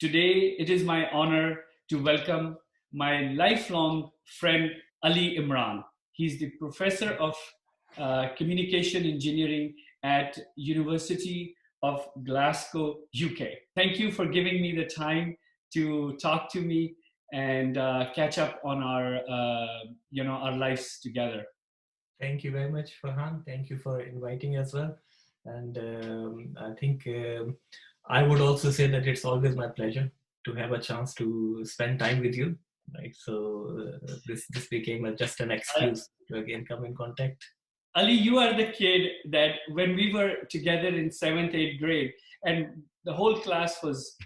Today, it is my honor to welcome my lifelong friend, Ali Imran. He's the professor of communication engineering at University of Glasgow, UK. Thank you for giving me the time to talk to me and catch up on our lives together. Thank you very much, Farhan. Thank you for inviting as well. And I think I would also say that it's always my pleasure to have a chance to spend time with you. Right, so this became just an excuse to again come in contact. Ali, you are the kid that when we were together in 7th, 8th grade, and the whole class was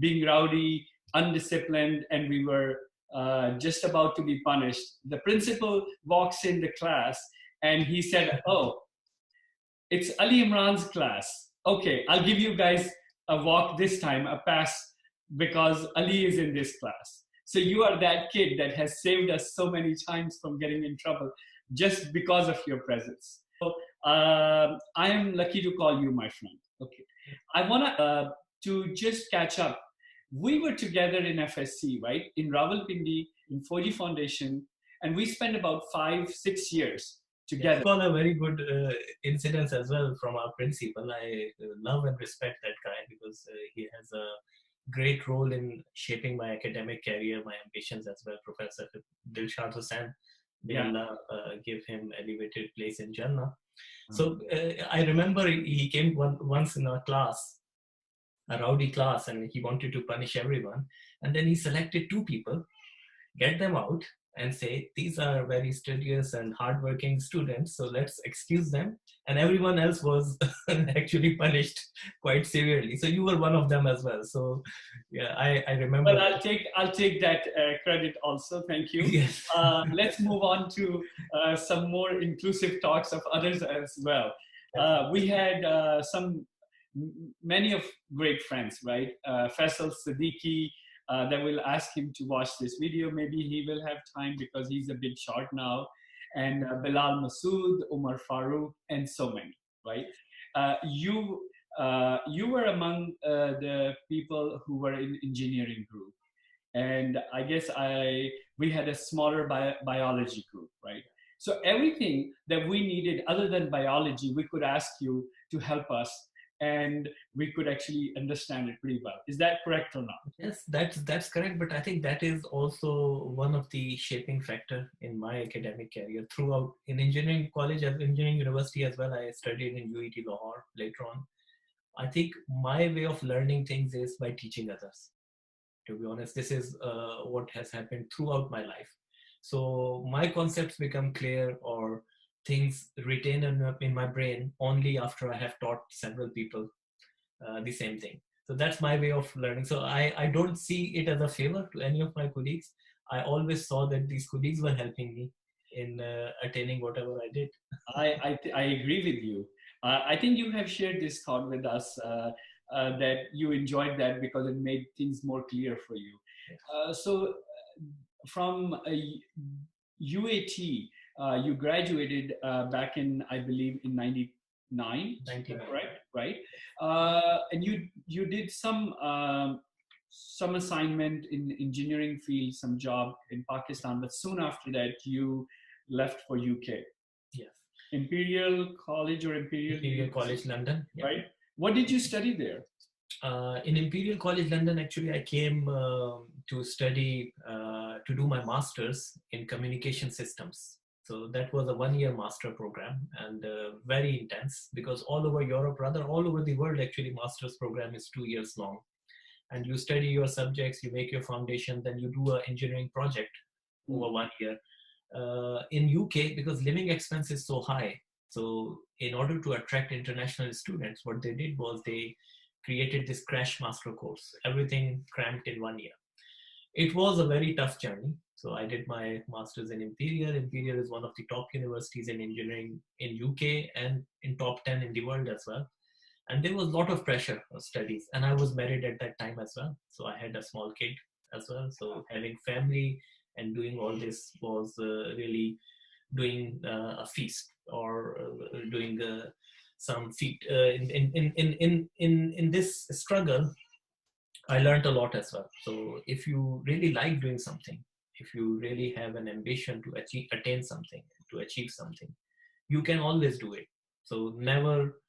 being rowdy, undisciplined, and we were just about to be punished. The principal walks in the class and he said, "Oh, it's Ali Imran's class. Okay, I'll give you guys a walk this time, a pass, because Ali is in this class." So you are that kid that has saved us so many times from getting in trouble just because of your presence. So I am lucky to call you my friend. Okay, I want to just catch up. We were together in FSC, right, in Rawalpindi, in Fauji Foundation, and we spent about 5-6 years together. Well, a very good incidents as well from our principal. I love and respect that guy because he has a great role in shaping my academic career, my ambitions as well. Professor Dilshad Hussain, may Allah give him elevated place in Jannah. So I remember he came once in our class, a rowdy class, and he wanted to punish everyone. And then he selected 2 people, get them out, and say, these are very studious and hardworking students, so let's excuse them. And everyone else was actually punished quite severely. So you were one of them as well. So yeah, I remember. Well, I'll take that credit also. Thank you. Yes. Let's move on to some more inclusive talks of others as well. We had many of great friends, right? Faisal Siddiqui, that will ask him to watch this video. Maybe he will have time because he's a big shot now. And Bilal Masood, Umar Farooq, and so many, right? You were among the people who were in engineering group. And I guess we had a smaller biology group, right? So everything that we needed other than biology, we could ask you to help us, and we could actually understand it pretty well. Is that correct or not? Yes, that's correct. But I think that is also one of the shaping factor in my academic career throughout in engineering college, as engineering university as well. I studied in UET Lahore later on. I think my way of learning things is by teaching others. To be honest, this is what has happened throughout my life. So my concepts become clear or things retain in my brain only after I have taught several people the same thing. So that's my way of learning. So I don't see it as a favor to any of my colleagues. I always saw that these colleagues were helping me in attaining whatever I did. I agree with you. I think you have shared this thought with us that you enjoyed that because it made things more clear for you. So from UAT, you graduated back in, I believe, in 99, right? And you did some assignment in engineering field, some job in Pakistan, but soon after that you left for UK. Yes. Imperial College or Imperial College London. Right. What did you study there? In Imperial College London, actually, I came to study, to do my master's in communication systems. So that was a 1-year master program and very intense because all over Europe, rather all over the world, actually, master's program is 2 years long. And you study your subjects, you make your foundation, then you do an engineering project over 1 year. In UK, because living expense is so high, so in order to attract international students, what they did was they created this crash master course, everything cramped in 1 year. It was a very tough journey. So I did my master's in Imperial. Imperial is one of the top universities in engineering in UK and in top 10 in the world as well. And there was a lot of pressure of studies. And I was married at that time as well. So I had a small kid as well. So having family and doing all this was really doing a feast or doing some feat in this struggle. I learned a lot as well. So if you really like doing something, if you really have an ambition to attain something, to achieve something, you can always do it. So never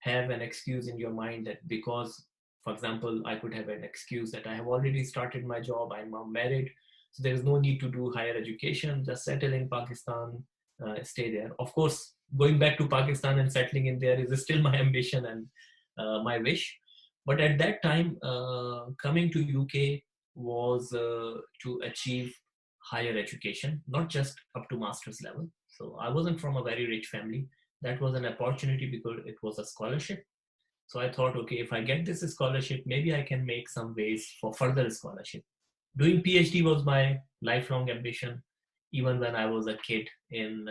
have an excuse in your mind that because, for example, I could have an excuse that I have already started my job, I'm now married, so there is no need to do higher education, just settle in Pakistan, stay there. Of course, going back to Pakistan and settling in there is still my ambition and my wish. But at that time, coming to UK was to achieve higher education, not just up to master's level. So I wasn't from a very rich family. That was an opportunity because it was a scholarship. So I thought, okay, if I get this scholarship, maybe I can make some ways for further scholarship. Doing PhD was my lifelong ambition, even when I was a kid in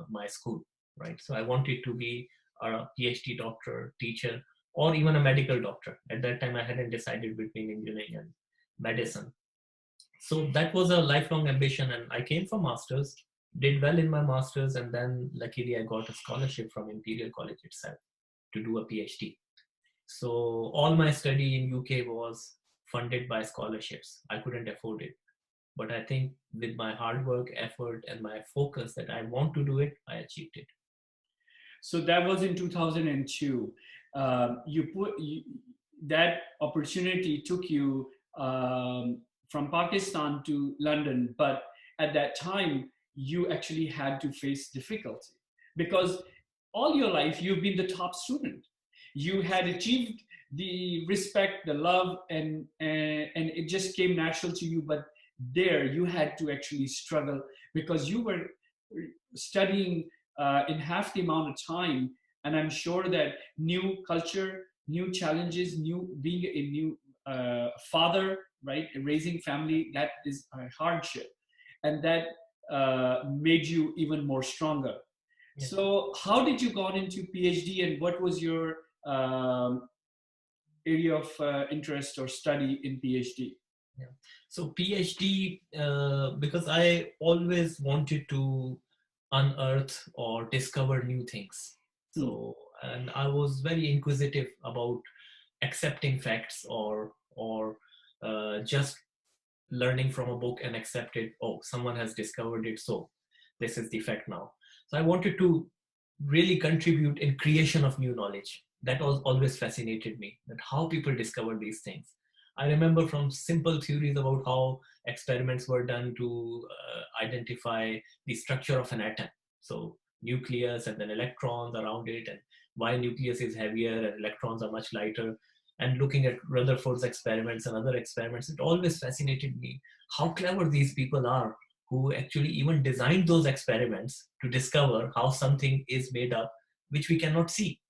my school, right? So I wanted to be a PhD doctor, teacher, or even a medical doctor. At that time, I hadn't decided between engineering and medicine. So that was a lifelong ambition, and I came for masters, did well in my masters, and then luckily I got a scholarship from Imperial College itself to do a PhD. So all my study in UK was funded by scholarships. I couldn't afford it, but I think with my hard work, effort, and my focus that I want to do it, I achieved it. So that was in 2002. That opportunity took you from Pakistan to London, but at that time you actually had to face difficulty because all your life you've been the top student. You had achieved the respect, the love, and it just came natural to you. But there you had to actually struggle because you were studying in half the amount of time, and I'm sure that new culture, new challenges, new being a new father, right, raising family, that is a hardship, and that made you even more stronger. Yeah. So how did you got into PhD, and what was your area of interest or study in PhD? Yeah. So PhD, because I always wanted to unearth or discover new things. So, and I was very inquisitive about accepting facts or just learning from a book and accept it. Oh, someone has discovered it, so this is the fact now. So I wanted to really contribute in creation of new knowledge. That was always fascinated me, that how people discover these things. I remember from simple theories about how experiments were done to identify the structure of an atom. So nucleus and then electrons around it, and why nucleus is heavier and electrons are much lighter. And looking at Rutherford's experiments and other experiments, it always fascinated me how clever these people are who actually even designed those experiments to discover how something is made up, which we cannot see.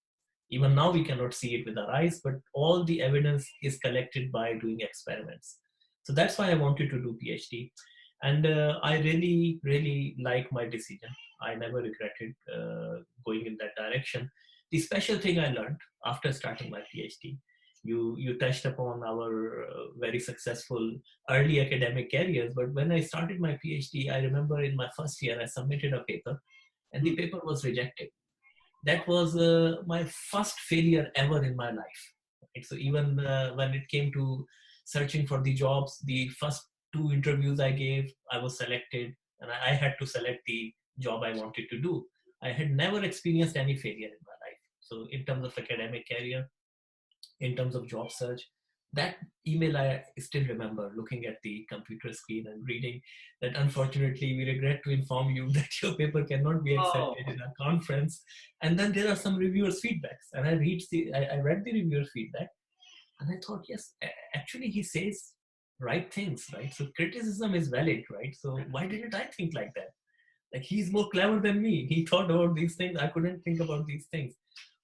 Even now, we cannot see it with our eyes, but all the evidence is collected by doing experiments. So that's why I wanted to do PhD. And I really, really like my decision. I never regretted going in that direction. The special thing I learned after starting my PhD, you touched upon our very successful early academic careers, but when I started my PhD, I remember in my first year, I submitted a paper and the paper was rejected. That was my first failure ever in my life. Right? So even when it came to searching for the jobs, the first 2 interviews I gave, I was selected, and I had to select the job I wanted to do. I had never experienced any failure in my life. So in terms of academic career, in terms of job search, that email I still remember looking at the computer screen and reading that unfortunately we regret to inform you that your paper cannot be accepted in our conference. And then there are some reviewers' feedbacks, and I read the reviewer feedback, and I thought, yes, actually he says right things, right? So criticism is valid, right? So why didn't I think like that? Like, he's more clever than me. He thought about these things. I couldn't think about these things.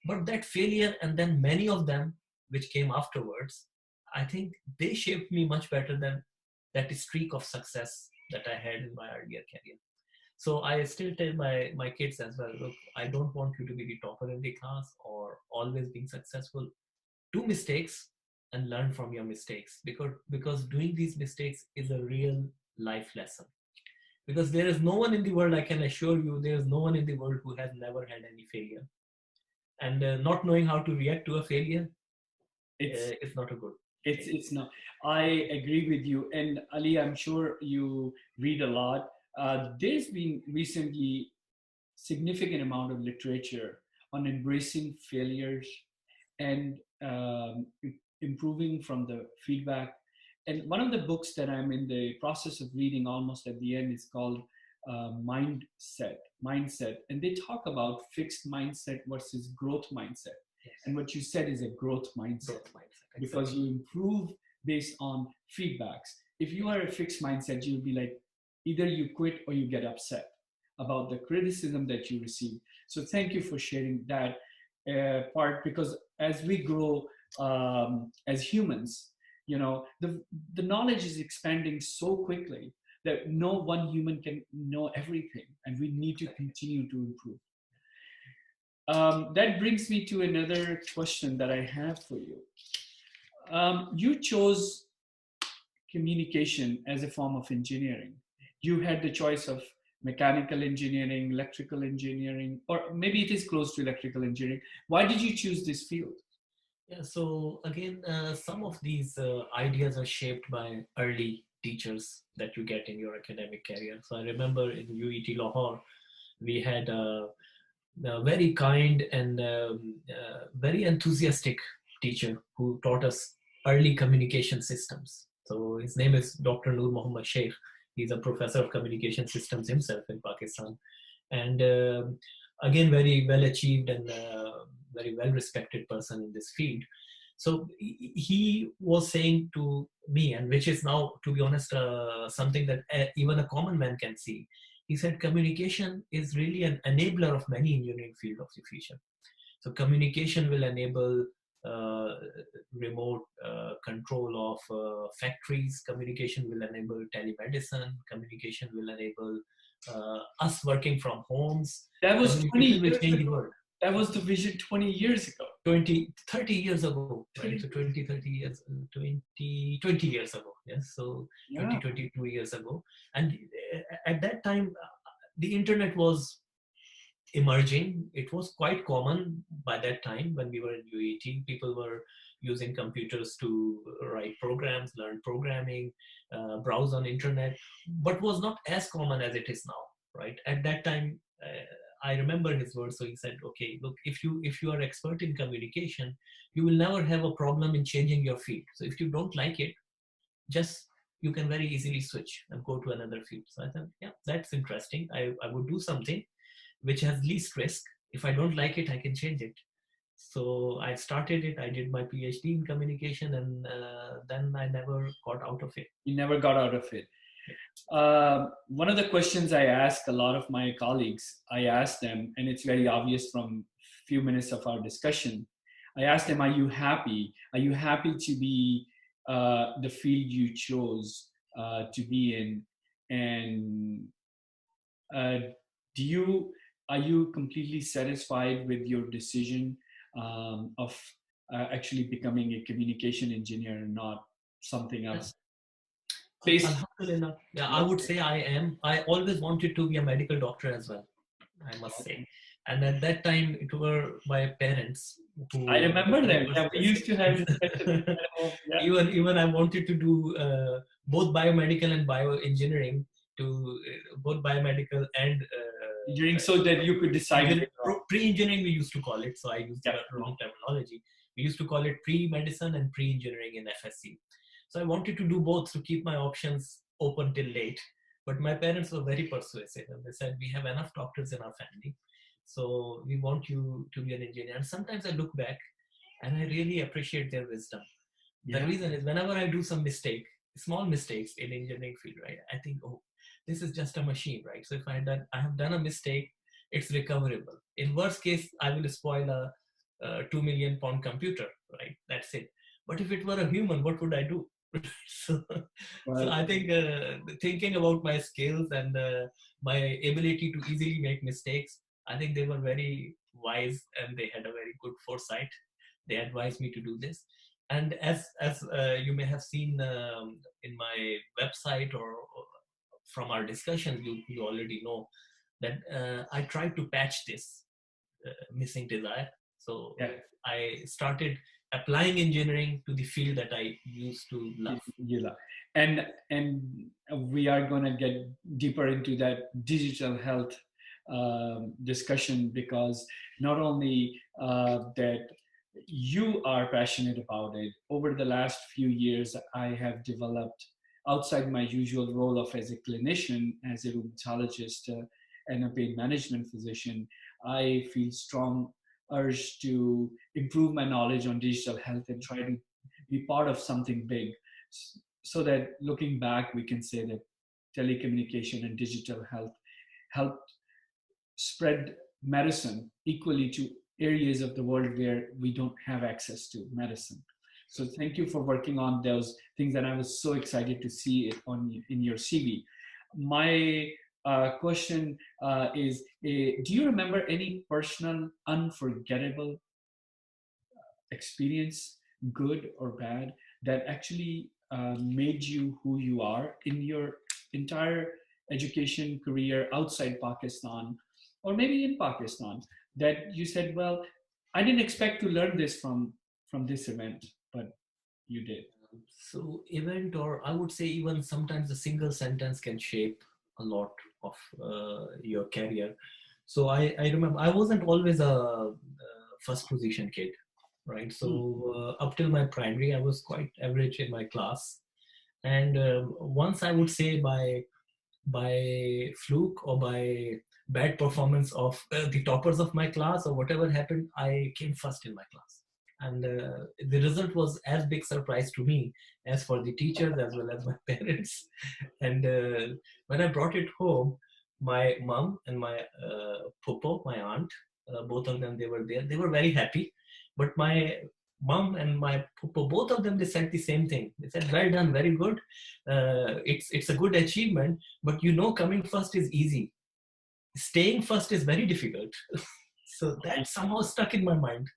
But that failure, and then many of them which came afterwards, I think they shaped me much better than that streak of success that I had in my earlier career. So I still tell my kids as well, look, I don't want you to be the topper in the class or always being successful. Do mistakes and learn from your mistakes, because doing these mistakes is a real life lesson. Because there is no one in the world, I can assure you, there is no one in the world who has never had any failure. And not knowing how to react to a failure, it's not a good. It's not. I agree with you. And Ali, I'm sure you read a lot. There's been recently significant amount of literature on embracing failures and improving from the feedback. And one of the books that I'm in the process of reading almost at the end is called Mindset. And they talk about fixed mindset versus growth mindset. Yes. And what you said is a growth mindset, Exactly. because you improve based on feedbacks. If you are a fixed mindset, you'll be like, either you quit or you get upset about the criticism that you receive. So thank you for sharing that part, because as we grow as humans, you know, the knowledge is expanding so quickly that no one human can know everything, and we need to continue to improve. That brings me to another question that I have for you. You chose communication as a form of engineering. You had the choice of mechanical engineering, electrical engineering, or maybe it is close to electrical engineering. Why did you choose this field? Yeah, so again, some of these ideas are shaped by early teachers that you get in your academic career. So I remember in UET Lahore, we had a very kind and very enthusiastic teacher who taught us early communication systems. So his name is Dr. Noor Muhammad Sheikh. He's a professor of communication systems himself in Pakistan. And again, very well achieved and very well respected person in this field. So he was saying to me, and which is now, to be honest, something that even a common man can see. He said communication is really an enabler of many engineering fields of the future. So communication will enable uh, remote control of factories. Communication will enable telemedicine. Communication will enable us working from homes. That was 20 Communication will years change the ago. world. That was the vision 20 years ago. 30 years ago, right? So 20, 30 years, 20 years ago. Yes. So Yeah. 22 years ago. And at that time, the internet was emerging. It was quite common by that time when we were in UET. People were using computers to write programs, learn programming, browse on internet, but was not as common as it is now, right? At that time, I remember his words. So he said, "Okay, look, if you are expert in communication, you will never have a problem in changing your field. So if you don't like it, just you can very easily switch and go to another field." So I thought, yeah, that's interesting. I would do something which has least risk. If I don't like it, I can change it. So I started it. I did my PhD in communication, and then I never got out of it. You never got out of it. One of the questions I ask a lot of my colleagues, I ask them, and it's very obvious from few minutes of our discussion. I ask them, "Are you happy? Are you happy to be the field you chose to be in?" And do you are you completely satisfied with your decision of actually becoming a communication engineer and not something else? Alhamdulillah. Yeah, I would say I am. I always wanted to be a medical doctor as well, I must say. And at that time, it were my parents who. I remember them. Yeah, we used to have discussions. Yeah. Even I wanted to do both biomedical and bioengineering, to both biomedical and engineering, so that you could decide. Pre-engineering, we used to call it. So I used the wrong terminology. We used to call it pre-medicine and pre-engineering in FSC. So I wanted to do both to keep my options open till late. But my parents were very persuasive, and they said, "We have enough doctors in our family, so we want you to be an engineer." And sometimes I look back and I really appreciate their wisdom. The reason is, whenever I do some mistake, small mistakes in engineering field, right, I think, oh, this is just a machine, right? So if I have done a mistake, it's recoverable. In worst case, I will spoil a 2 million pound computer, right? That's it. But if it were a human, what would I do? so I think thinking about my skills and my ability to easily make mistakes, I think they were very wise and they had a very good foresight. They advised me to do this. And as you may have seen in my website or from our discussion, you already know that I tried to patch this missing desire. So I started applying engineering to the field that I used to love. Yeah. And we are going to get deeper into that digital health discussion, because not only that you are passionate about it. Over the last few years, I have developed, outside my usual role of as a clinician, as a rheumatologist and a pain management physician, I feel strong urge to improve my knowledge on digital health and try to be part of something big, so that looking back, we can say that telecommunication and digital health helped spread medicine equally to areas of the world where we don't have access to medicine. So thank you for working on those things, and I was so excited to see it in your CV. My question is, do you remember any personal unforgettable experience, good or bad, that actually made you who you are in your entire education career outside Pakistan, or maybe in Pakistan, that you said, well, I didn't expect to learn this from this event, but you did. So event, or I would say even sometimes a single sentence can shape a lot of your career. So I remember I wasn't always a first position kid, right? So up till my primary, I was quite average in my class. And once I would say by fluke or by bad performance of the toppers of my class or whatever happened, I came first in my class. And the result was as big surprise to me as for the teachers as well as my parents. And when I brought it home, my mom and my popo, my aunt, both of them, they were there. They were very happy. But my mom and my popo, both of them, they said the same thing. They said, well done, very good. It's a good achievement, but you know, coming first is easy. Staying first is very difficult. So that somehow stuck in my mind.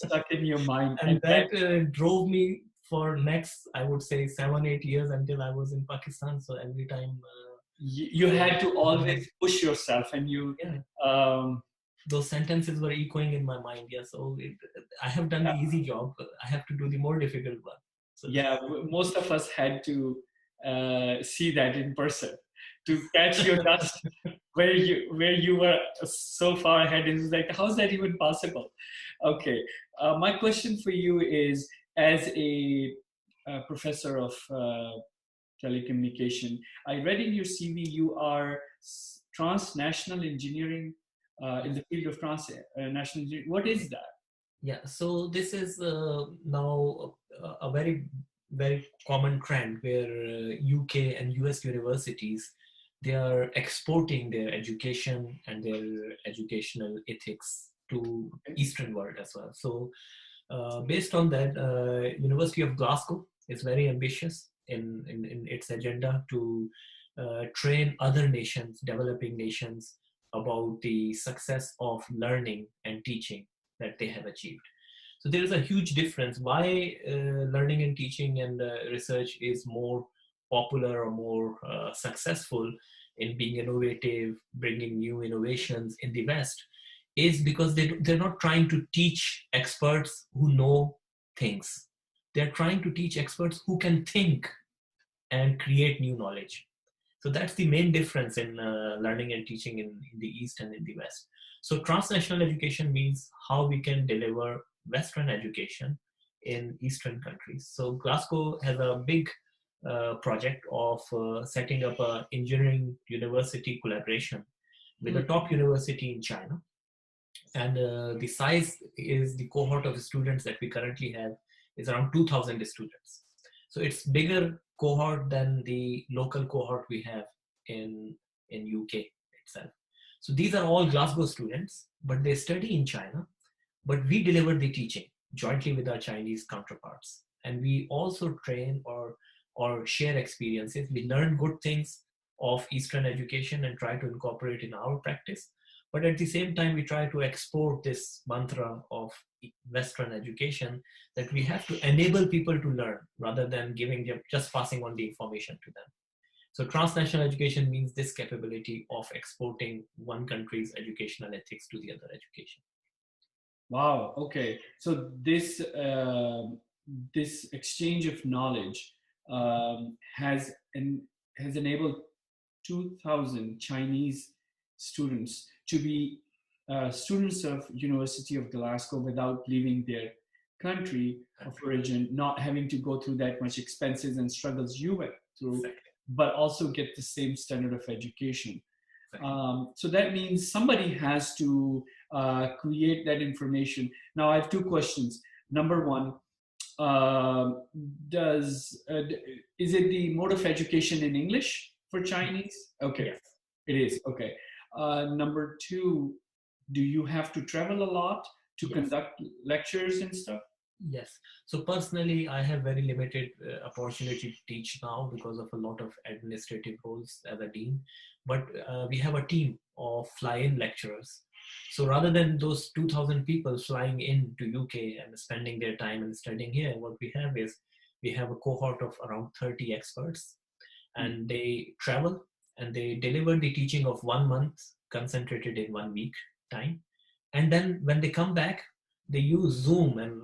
Stuck in your mind. And that drove me for next, I would say, 7-8 years until I was in Pakistan. So every time you had to always push yourself, and you those sentences were echoing in my mind. Yeah, so I have done the easy job. I have to do the more difficult one. So, yeah, most of us had to see that in person to catch your dust where you were so far ahead. It's like, how's that even possible? Okay, my question for you is, as a professor of telecommunication, I read in your CV you are transnational engineering, in the field of transnational engineering. What is that? Yeah, so this is now a very, very common trend where UK and US universities, they are exporting their education and their educational ethics to Eastern world as well. So based on that, University of Glasgow is very ambitious in its agenda to train other nations, developing nations, about the success of learning and teaching that they have achieved. So there is a huge difference why learning and teaching and research is more popular or more successful in being innovative, bringing new innovations in the West, is because they're not trying to teach experts who know things. They're trying to teach experts who can think and create new knowledge. So that's the main difference in learning and teaching in the East and in the West. So transnational education means how we can deliver Western education in Eastern countries. So Glasgow has a big project of setting up an engineering university collaboration with a top university in China. And the size is the cohort of students that we currently have is around 2,000 students. So it's bigger cohort than the local cohort we have in UK itself. So these are all Glasgow students, but they study in China, but we deliver the teaching jointly with our Chinese counterparts. And we also train or share experiences. We learn good things of Eastern education and try to incorporate in our practice. But at the same time, we try to export this mantra of Western education, that we have to enable people to learn rather than giving them, just passing on the information to them. So transnational education means this capability of exporting one country's educational ethics to the other education. Wow. Okay. So this exchange of knowledge has has enabled 2,000 Chinese students to be students of University of Glasgow without leaving their country of origin, not having to go through that much expenses and struggles you went through, Exactly. but also get the same standard of education. Exactly. So that means somebody has to create that information. Now, I have two questions. Number one, uh, does is it the mode of education in English for Chinese? Okay, Yes. it is. Okay. Number two, do you have to travel a lot to Yes. conduct lectures and stuff? Yes. So personally, I have very limited opportunity to teach now because of a lot of administrative roles as a dean. But we have a team of fly-in lecturers. So rather than those 2,000 people flying in to UK and spending their time and studying here, what we have is we have a cohort of around 30 experts, Hmm. and they travel and they deliver the teaching of 1 month concentrated in 1 week time. And then when they come back, they use Zoom and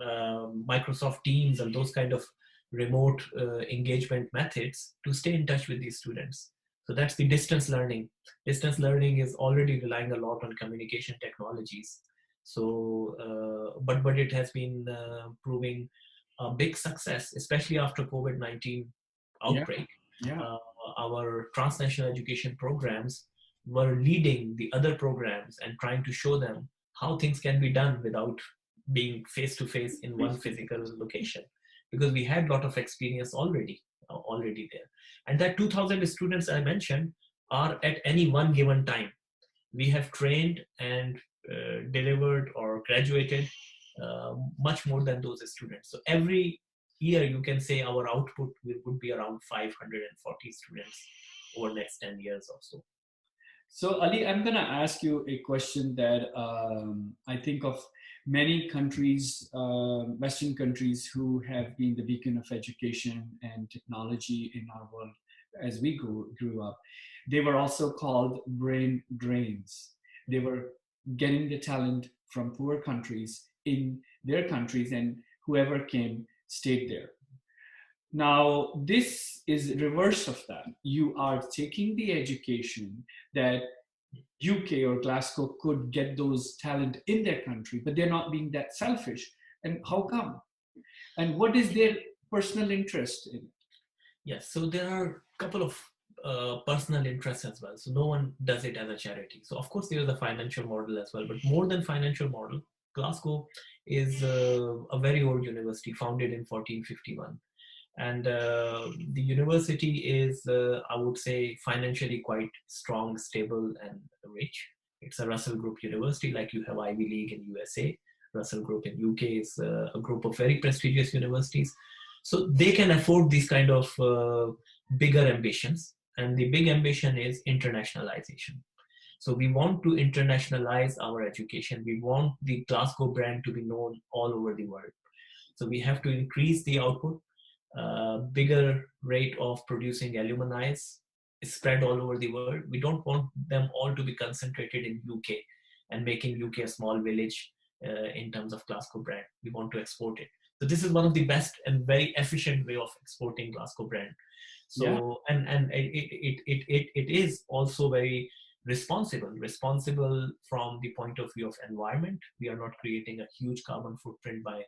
Microsoft Teams and those kind of remote engagement methods to stay in touch with these students. So that's the distance learning. Distance learning is already relying a lot on communication technologies. So, but it has been proving a big success, especially after COVID-19 Yeah, outbreak. yeah. Uh, our transnational education programs were leading the other programs and trying to show them how things can be done without being face to face in one physical location, because we had a lot of experience already there. And that 2,000 students I mentioned are at any one given time. We have trained and delivered or graduated much more than those students. So every year you can say our output would be around 540 students over next 10 years or so. So, Ali, I'm going to ask you a question that I think of many countries, Western countries, who have been the beacon of education and technology in our world as we grew up. They were also called brain drains. They were getting the talent from poor countries in their countries, and whoever came stayed there. Now, this is reverse of that. You are taking the education that UK or Glasgow could get those talent in their country, but they're not being that selfish. And how come? And what is their personal interest in? Yes, so there are a couple of personal interests as well. So no one does it as a charity. So of course there is a financial model as well, but more than financial model, Glasgow is a very old university founded in 1451. And the university is, I would say, financially quite strong, stable, and rich. It's a Russell Group university, like you have Ivy League in USA. Russell Group in UK is a group of very prestigious universities. So they can afford these kind of bigger ambitions. And the big ambition is internationalization. So we want to internationalize our education. We want the Glasgow brand to be known all over the world. So we have to increase the output, bigger rate of producing alumni spread all over the world. We don't want them all to be concentrated in UK and making UK a small village in terms of Glasgow brand. We want to export it. So this is one of the best and very efficient way of exporting Glasgow brand. Yeah, So and it is also very responsible from the point of view of environment. We are not creating a huge carbon footprint by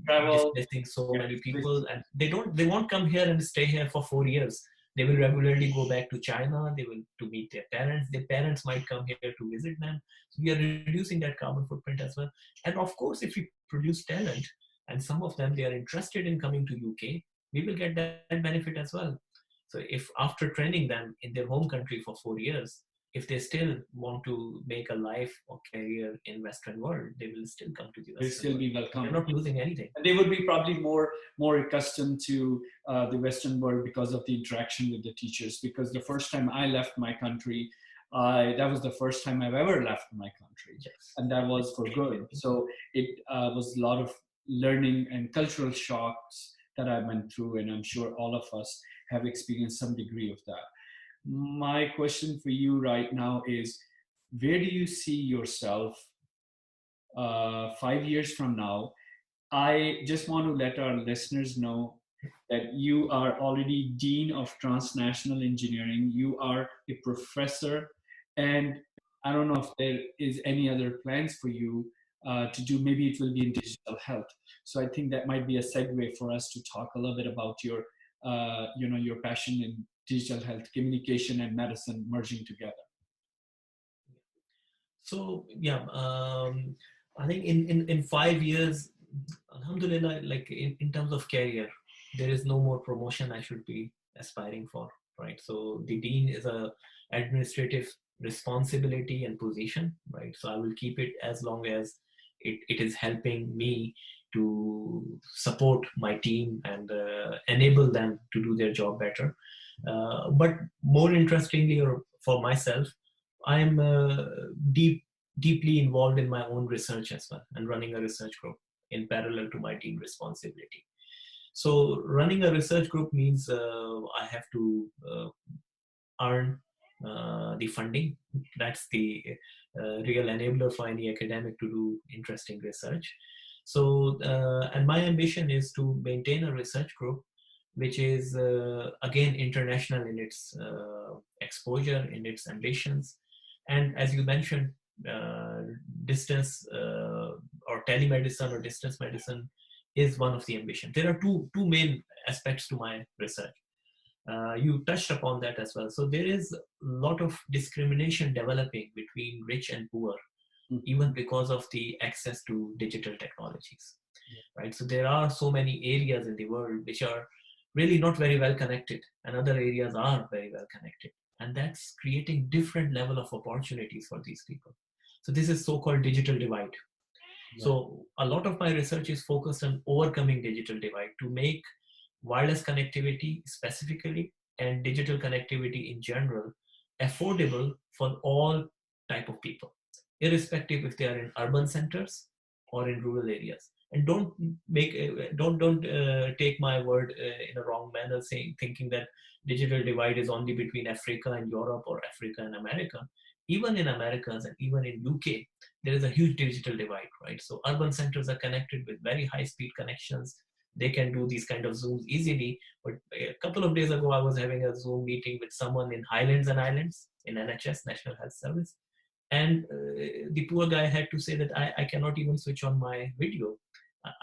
travel. displacing so Yeah, many people, and they won't come here and stay here for 4 years. They will regularly go back to China. They will to meet their parents might come here to visit them. So we are reducing that carbon footprint as well. And of course, if we produce talent and some of them they are interested in coming to UK, we will get that benefit as well. So if after training them in their home country for 4 years, if they still want to make a life or career in Western world, they will still come to the They'll Western still world. be They're welcome. not losing anything. And they would be probably more accustomed to the Western world because of the interaction with the teachers. Because the first time I left my country, that was the first time I've ever left my country, Yes. and that was for good. So it was a lot of learning and cultural shocks that I went through, and I'm sure all of us have experienced some degree of that. My question for you right now is, where do you see yourself 5 years from now, I just want to let our listeners know that you are already Dean of Transnational Engineering. You are a professor, and I don't know if there is any other plans for you to do. Maybe it will be in digital health. So I think that might be a segue for us to talk a little bit about your, your passion in digital health, communication, and medicine merging together. So yeah, I think in 5 years, Alhamdulillah, like in terms of career, there is no more promotion I should be aspiring for, right? So the dean is a administrative responsibility and position, right? So I will keep it as long as it is helping me to support my team and enable them to do their job better. But more interestingly, or for myself, I'm deeply involved in my own research as well and running a research group in parallel to my team responsibility. So running a research group means I have to earn the funding. That's the real enabler for any academic to do interesting research. So, and my ambition is to maintain a research group which is again international in its exposure, in its ambitions. And as you mentioned, distance or telemedicine or distance medicine is one of the ambitions. There are two main aspects to my research. You touched upon that as well. So there is a lot of discrimination developing between rich and poor, even because of the access to digital technologies, right? So there are so many areas in the world which are really not very well connected, and other areas are very well connected, and that's creating different level of opportunities for these people. So this is so-called digital divide. So a lot of my research is focused on overcoming digital divide to make wireless connectivity specifically and digital connectivity in general affordable for all type of people, irrespective if they are in urban centers or in rural areas. And don't take my word in a wrong manner, saying thinking that digital divide is only between Africa and Europe or Africa and America. Even in Americas and even in UK, there is a huge digital divide, right? So urban centers are connected with very high speed connections. They can do these kind of Zooms easily. But a couple of days ago, I was having a Zoom meeting with someone in Highlands and Islands in NHS, National Health Service. And the poor guy had to say that I cannot even switch on my video.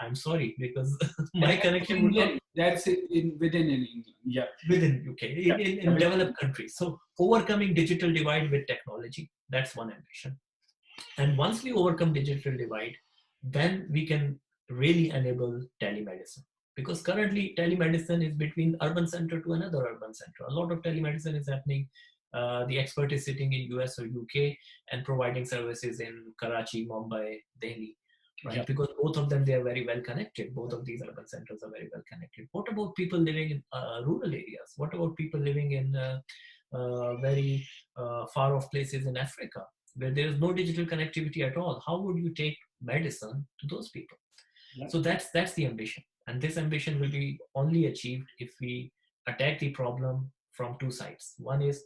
I'm sorry, because my connection would not. That's within England, yeah. Within UK, in developed countries. So overcoming digital divide with technology, that's one ambition. And once we overcome digital divide, then we can really enable telemedicine. Because currently telemedicine is between urban center to another urban center. A lot of telemedicine is happening. The expert is sitting in US or UK and providing services in Karachi, Mumbai, Delhi, right? Because both of them, they are very well connected. Both of these urban centers are very well connected. What about people living in rural areas? What about people living in very far off places in Africa, where there is no digital connectivity at all? How would you take medicine to those people? So that's the ambition. And this ambition will be only achieved if we attack the problem from two sides. One is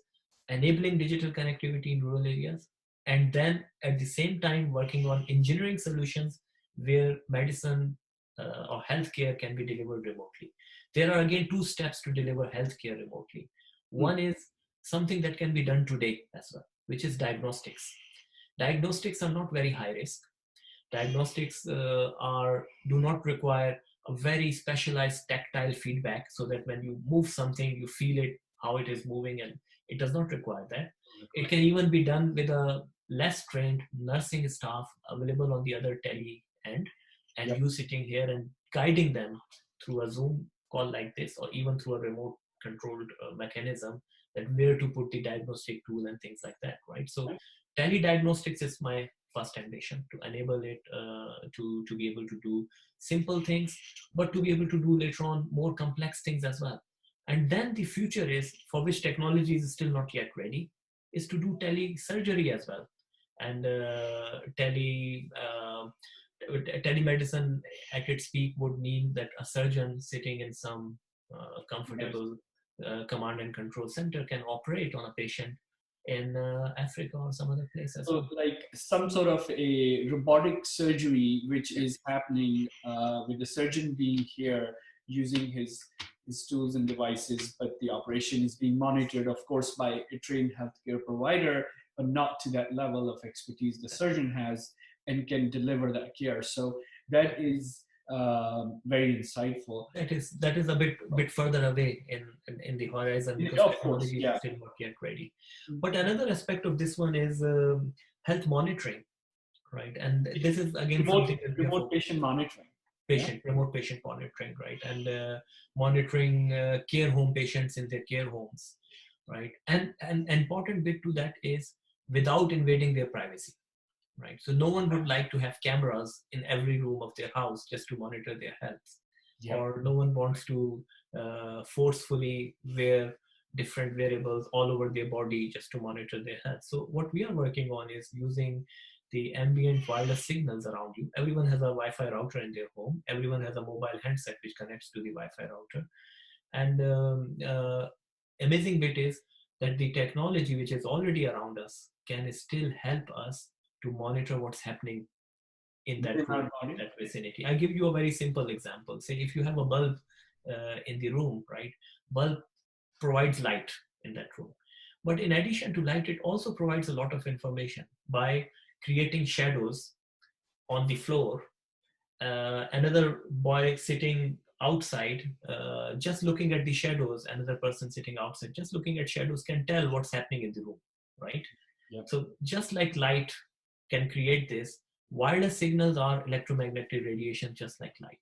enabling digital connectivity in rural areas, and then at the same time working on engineering solutions where medicine or healthcare can be delivered remotely. There are again two steps to deliver healthcare remotely. One is something that can be done today as well, which is diagnostics. Diagnostics are not very high risk. Diagnostics do not require a very specialized tactile feedback, so that when you move something, you feel it, how it is moving, and it does not require that. It can even be done with a less trained nursing staff available on the other tele end, and you sitting here and guiding them through a Zoom call like this, or even through a remote controlled mechanism, that where to put the diagnostic tool and things like that, right? So telediagnostics is my first ambition, to enable it to be able to do simple things, but to be able to do later on more complex things as well. And then the future is, for which technology is still not yet ready, is to do telesurgery as well. And telemedicine at its peak would mean that a surgeon sitting in some comfortable command and control center can operate on a patient in Africa or some other place as well. So like some sort of a robotic surgery, which is happening with the surgeon being here using his tools and devices, but the operation is being monitored, of course, by a trained healthcare provider, but not to that level of expertise the surgeon has and can deliver that care. So that is very insightful. That is a bit further away in the horizon, because Of course, technology yeah. is still not yet ready. But another aspect of this one is health monitoring, right? And this is again something that we remote patient monitoring. Remote patient monitoring, right? And monitoring care home patients in their care homes, right? And an important bit to that is without invading their privacy, right? So no one would like to have cameras in every room of their house just to monitor their health. Yep. Or no one wants to forcefully wear different wearables all over their body just to monitor their health. So what we are working on is using the ambient wireless signals around you. Everyone has a Wi-Fi router in their home. Everyone has a mobile handset which connects to the Wi-Fi router. And amazing bit is that the technology which is already around us can still help us to monitor what's happening in that room, in that vicinity. I give you a very simple example. Say if you have a bulb in the room, right? Bulb provides light in that room. But in addition to light, it also provides a lot of information by creating shadows on the floor. Another boy sitting outside, just looking at the shadows, another person sitting outside, just looking at shadows can tell what's happening in the room, right? Yep. So just like light can create this, wireless signals are electromagnetic radiation just like light,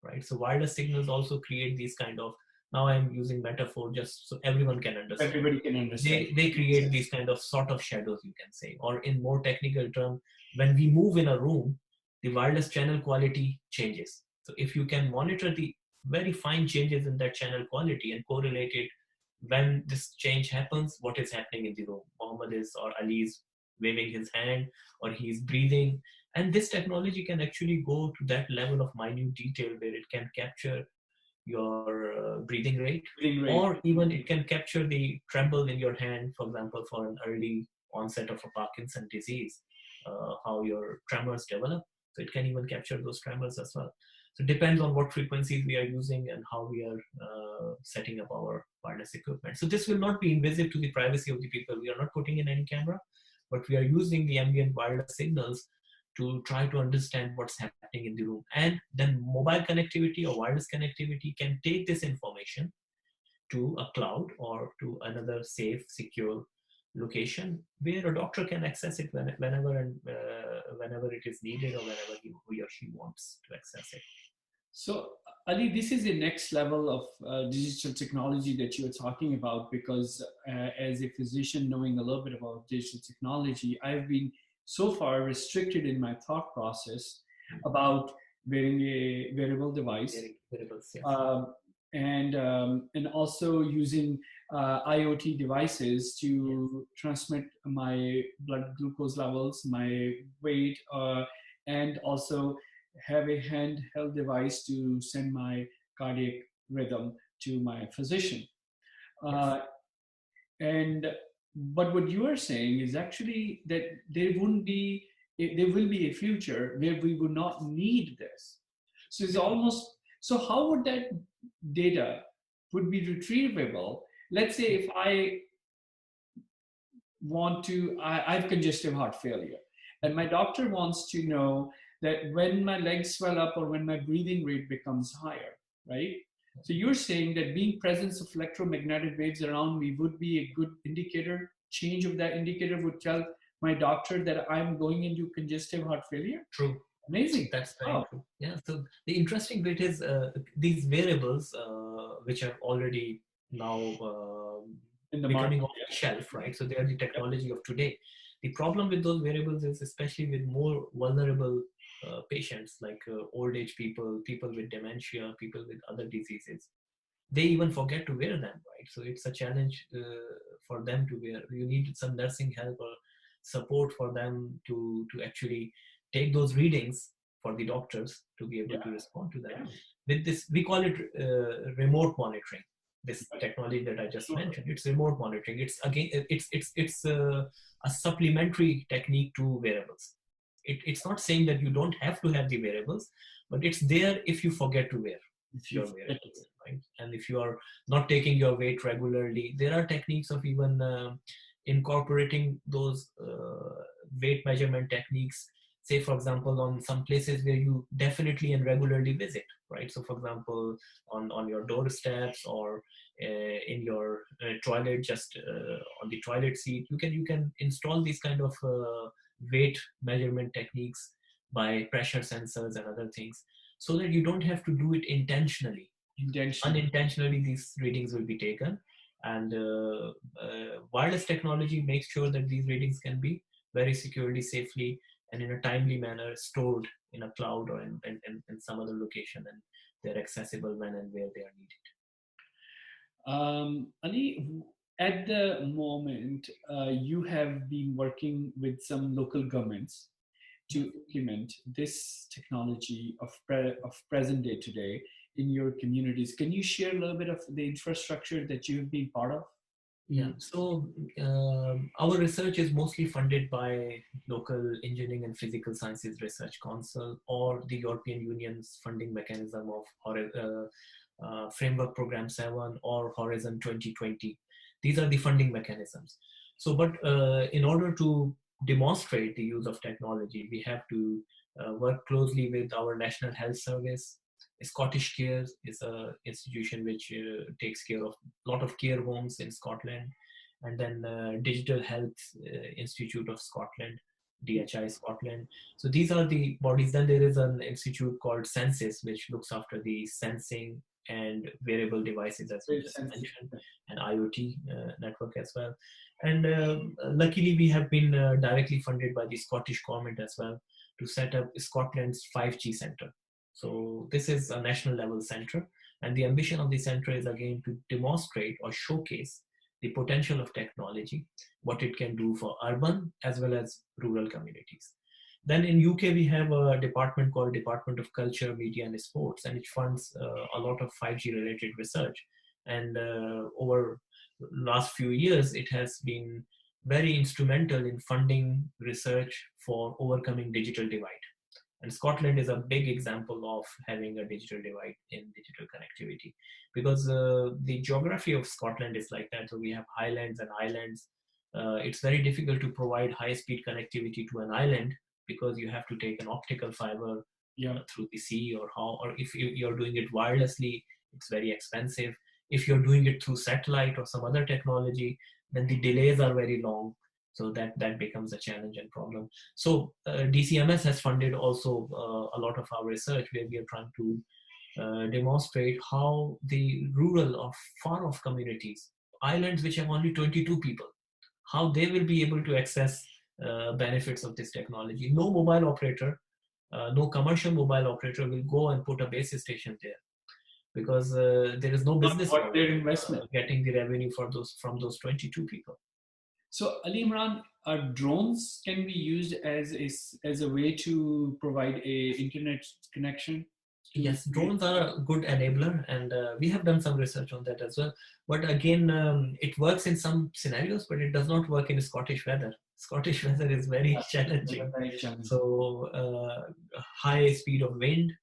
right? So wireless signals also create these kind of, now I'm using metaphor just so everyone can understand. Everybody can understand. They create these kind of sort of shadows, you can say, or in more technical term, when we move in a room, the wireless channel quality changes. So if you can monitor the very fine changes in that channel quality and correlate it when this change happens, what is happening in the room. Muhammad is or Ali is waving his hand or he's breathing. And this technology can actually go to that level of minute detail where it can capture your breathing rate, or even it can capture the tremble in your hand, for example, for an early onset of a Parkinson's disease, how your tremors develop. So it can even capture those tremors as well. So it depends on what frequencies we are using and how we are setting up our wireless equipment. So this will not be invasive to the privacy of the people. We are not putting in any camera, but we are using the ambient wireless signals to try to understand what's happening in the room. And then mobile connectivity or wireless connectivity can take this information to a cloud or to another safe, secure location where a doctor can access it whenever it is needed or whenever he or she wants to access it. So Ali, this is the next level of digital technology that you're talking about, because as a physician knowing a little bit about digital technology, I've been so far restricted in my thought process about wearing a wearable device, and also using IoT devices to transmit my blood glucose levels, my weight, and also have a handheld device to send my cardiac rhythm to my physician. But what you are saying is actually that there will be a future where we would not need this. So it's almost, so how would that data would be retrievable? Let's say if I have congestive heart failure, and my doctor wants to know that when my legs swell up or when my breathing rate becomes higher, right? So you're saying that being presence of electromagnetic waves around me would be a good indicator. Change of that indicator would tell my doctor that I'm going into congestive heart failure. True. Amazing. That's very true. Yeah. So the interesting bit is these wearables, which are already now in the becoming market, off the shelf, right? So they are the technology of today. The problem with those wearables is especially with more vulnerable patients like old age people, people with dementia, people with other diseases. They even forget to wear them, right? So it's a challenge for them to wear. You need some nursing help or support for them to actually take those readings for the doctors to be able to respond to them. With this, we call it remote monitoring. this technology that I just mentioned. It's remote monitoring. It's again, it's a supplementary technique to wearables. It's not saying that you don't have to have the wearables, but it's there if you forget to wear your wearables, right? And if you are not taking your weight regularly, there are techniques of even incorporating those weight measurement techniques, say for example on some places where you definitely and regularly visit, right? So for example on your doorsteps or in your toilet, just on the toilet seat, you can install these kind of weight measurement techniques by pressure sensors and other things, so that you don't have to do it intentionally. Unintentionally these readings will be taken, and wireless technology makes sure that these readings can be very securely, safely, and in a timely manner stored in a cloud or in some other location, and they're accessible when and where they are needed. Ali, at the moment, you have been working with some local governments to implement this technology of present day today in your communities. Can you share a little bit of the infrastructure that you've been part of? Yeah, so our research is mostly funded by local engineering and physical sciences research council or the European Union's funding mechanism of Framework Program 7 or Horizon 2020. These are the funding mechanisms. So, but in order to demonstrate the use of technology, we have to work closely with our National Health Service. Scottish Care is an institution which takes care of a lot of care homes in Scotland, and then Digital Health Institute of Scotland, DHI Scotland. So these are the bodies. Then there is an institute called Census, which looks after the sensing and wearable devices, as we just mentioned, and IoT network as well. And luckily, we have been directly funded by the Scottish government as well to set up Scotland's 5G Centre. So this is a national level center, and the ambition of the center is again to demonstrate or showcase the potential of technology, what it can do for urban as well as rural communities. Then in UK, we have a department called Department of Culture, Media and Sports, and it funds a lot of 5G related research. And over last few years, it has been very instrumental in funding research for overcoming digital divide. And Scotland is a big example of having a digital divide in digital connectivity, because the geography of Scotland is like that. So we have highlands and islands. It's very difficult to provide high-speed connectivity to an island because you have to take an optical fiber through the sea, or if you're doing it wirelessly, it's very expensive. If you're doing it through satellite or some other technology, then the delays are very long. So that becomes a challenge and problem. So DCMS has funded also a lot of our research, where we are trying to demonstrate how the rural or far off communities, islands which have only 22 people, how they will be able to access benefits of this technology. No mobile operator, no commercial mobile operator will go and put a base station there, because there is no business for their investment getting the revenue from those 22 people. So, Ali Imran, drones can be used as a way to provide a internet connection? Yes, drones are a good enabler, and we have done some research on that as well. But again, it works in some scenarios, but it does not work in Scottish weather. Scottish weather is very challenging. So high speed of wind,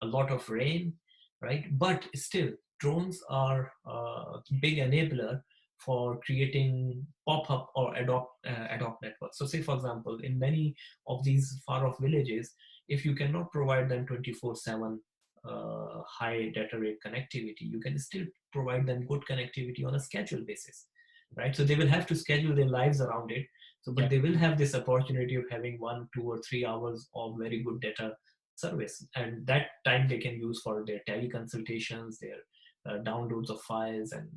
a lot of rain, right? But still, drones are a big enabler for creating pop-up or ad hoc networks. So say, for example, in many of these far-off villages, if you cannot provide them 24/7 high data rate connectivity, you can still provide them good connectivity on a schedule basis, right? So they will have to schedule their lives around it. So, but they will have this opportunity of having 1, 2, or 3 hours of very good data service, and that time they can use for their teleconsultations, their downloads of files, and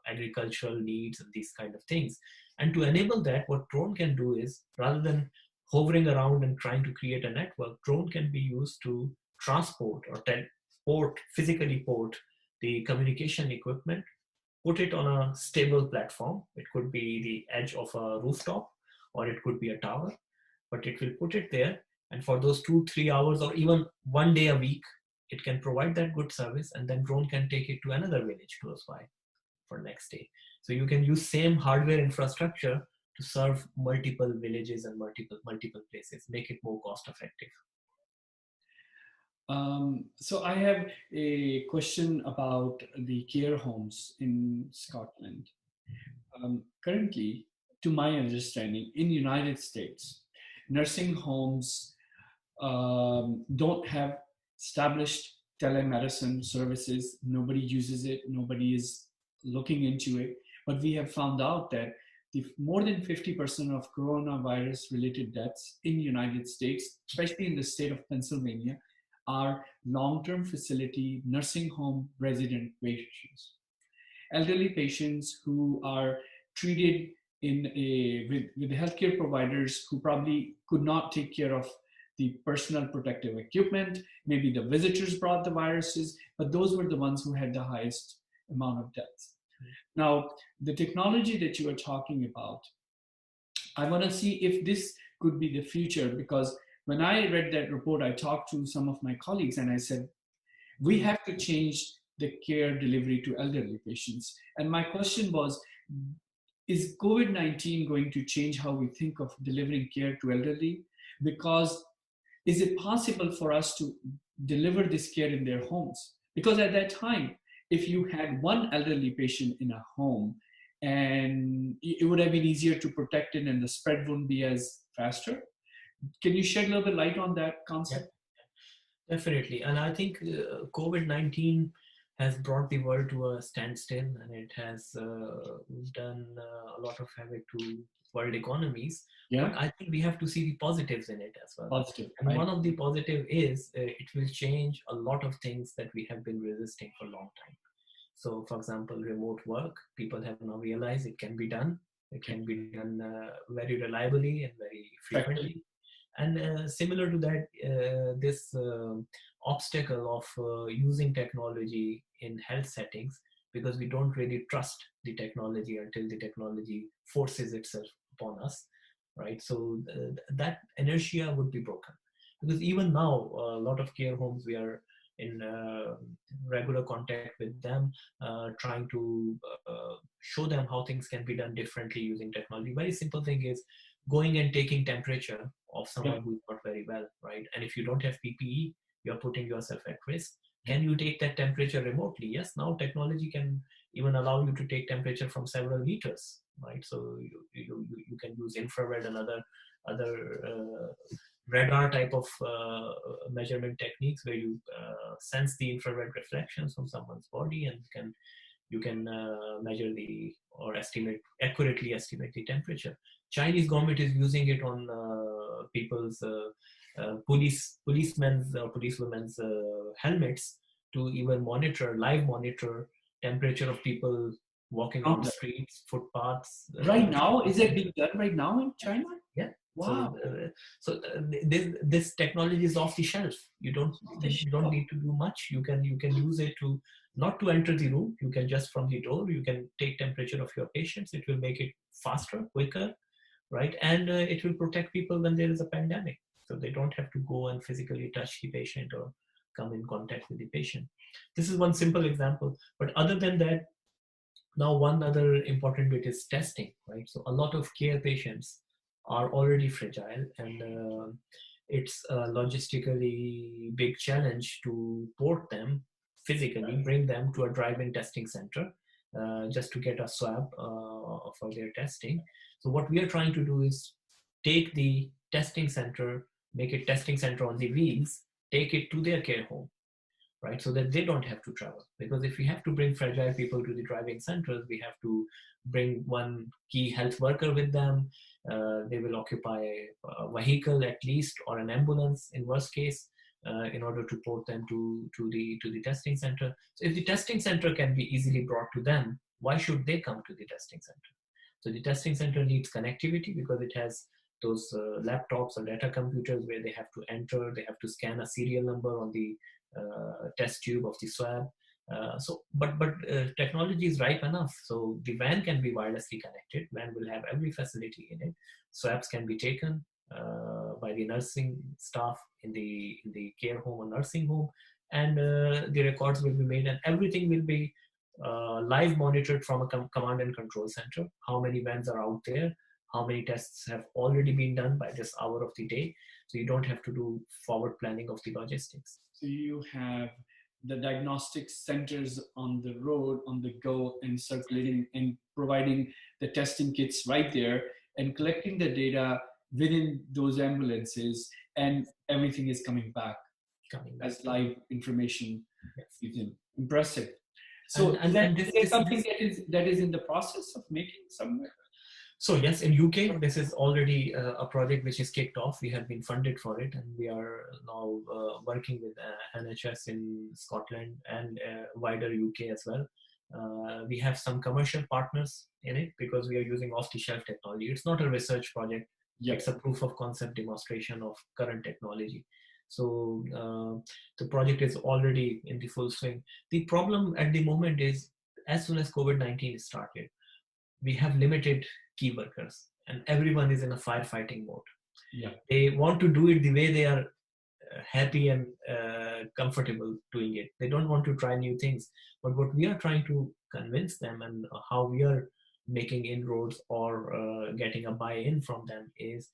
agricultural needs and these kind of things. And to enable that, what drone can do is, rather than hovering around and trying to create a network, drone can be used to transport or physically port the communication equipment, put it on a stable platform. It could be the edge of a rooftop, or it could be a tower, but it will put it there. And for those 2-3 hours, or even 1 day a week, it can provide that good service, and then drone can take it to another village close by. for next day. So you can use same hardware infrastructure to serve multiple villages and multiple places, make it more cost effective. So I have a question about the care homes in Scotland. Currently, to my understanding, in United States, nursing homes don't have established telemedicine services. Nobody uses it. Nobody is looking into it. But we have found out that more than 50% of coronavirus-related deaths in the United States, especially in the state of Pennsylvania, are long-term facility nursing home resident patients. Elderly patients who are treated with healthcare providers who probably could not take care of the personal protective equipment. Maybe the visitors brought the viruses, but those were the ones who had the highest amount of deaths. Now, the technology that you are talking about, I want to see if this could be the future, because when I read that report, I talked to some of my colleagues and I said, we have to change the care delivery to elderly patients. And my question was, is COVID-19 going to change how we think of delivering care to elderly? Because is it possible for us to deliver this care in their homes? Because at that time, if you had one elderly patient in a home, and it would have been easier to protect it and the spread wouldn't be as faster. Can you shed a little bit light on that concept? Yeah, definitely. And I think COVID-19 has brought the world to a standstill, and it has done a lot of havoc to world economies. Yeah. But I think we have to see the positives in it as well. Positive. And right? one of the positive is it will change a lot of things that we have been resisting for a long time. So, for example, remote work, people have now realized it can be done. It can be done very reliably and very frequently. And similar to that, this obstacle of using technology in health settings, because we don't really trust the technology until the technology forces itself upon us, right? So that inertia would be broken. Because even now, a lot of care homes, we are in regular contact with them, trying to show them how things can be done differently using technology. Very simple thing is going and taking temperature of someone who's not very well, right? And if you don't have PPE, you're putting yourself at risk. Can you take that temperature remotely? Yes, now technology can even allow you to take temperature from several meters, right? So you can use infrared and other radar type of measurement techniques where you sense the infrared reflections from someone's body, and you can measure or accurately estimate the temperature. Chinese government is using it on people's policemen's or policewomen's helmets to even live monitor temperature of people walking on the streets, footpaths. Right now, is it being done right now in China? Yeah. Wow. So this technology is off the shelf. You don't need to do much. You can use it to not to enter the room. You can just from the door. You can take temperature of your patients. It will make it faster, quicker, right? And it will protect people when there is a pandemic. So they don't have to go and physically touch the patient or come in contact with the patient. This is one simple example. But other than that, now one other important bit is testing, right? So a lot of care patients are already fragile, and it's a logistically big challenge to port them physically, bring them to a drive-in testing center just to get a swab for their testing. So what we are trying to do is take the testing center, make it testing center on the wheels, take it to their care home, right? So that they don't have to travel. Because if we have to bring fragile people to the driving centers, we have to bring one key health worker with them. They will occupy a vehicle at least, or an ambulance in worst case, in order to port them to the testing center. So if the testing center can be easily brought to them, why should they come to the testing center? So the testing center needs connectivity because it has those laptops or data computers where they have to enter, they have to scan a serial number on the test tube of the swab. But technology is ripe enough. So the van can be wirelessly connected. Van will have every facility in it. Swabs can be taken by the nursing staff in the care home or nursing home, and the records will be made, and everything will be live monitored from a command and control center. How many vans are out there? How many tests have already been done by this hour of the day? So you don't have to do forward planning of the logistics. So you have the diagnostic centers on the road, on the go, and circulating and providing the testing kits right there and collecting the data within those ambulances, and everything is coming back as live information. Yes. Impressive. So is there something that is in the process of making somewhere? So yes, in UK, this is already a project which is kicked off. We have been funded for it, and we are now working with NHS in Scotland and wider UK as well. We have some commercial partners in it because we are using off-the-shelf technology. It's not a research project. Yep. It's a proof of concept demonstration of current technology. So the project is already in the full swing. The problem at the moment is, as soon as COVID-19 started, we have limited key workers and everyone is in a firefighting mode. Yeah. They want to do it the way they are happy and comfortable doing it. They don't want to try new things. But what we are trying to convince them, and how we are making inroads or getting a buy-in from them, is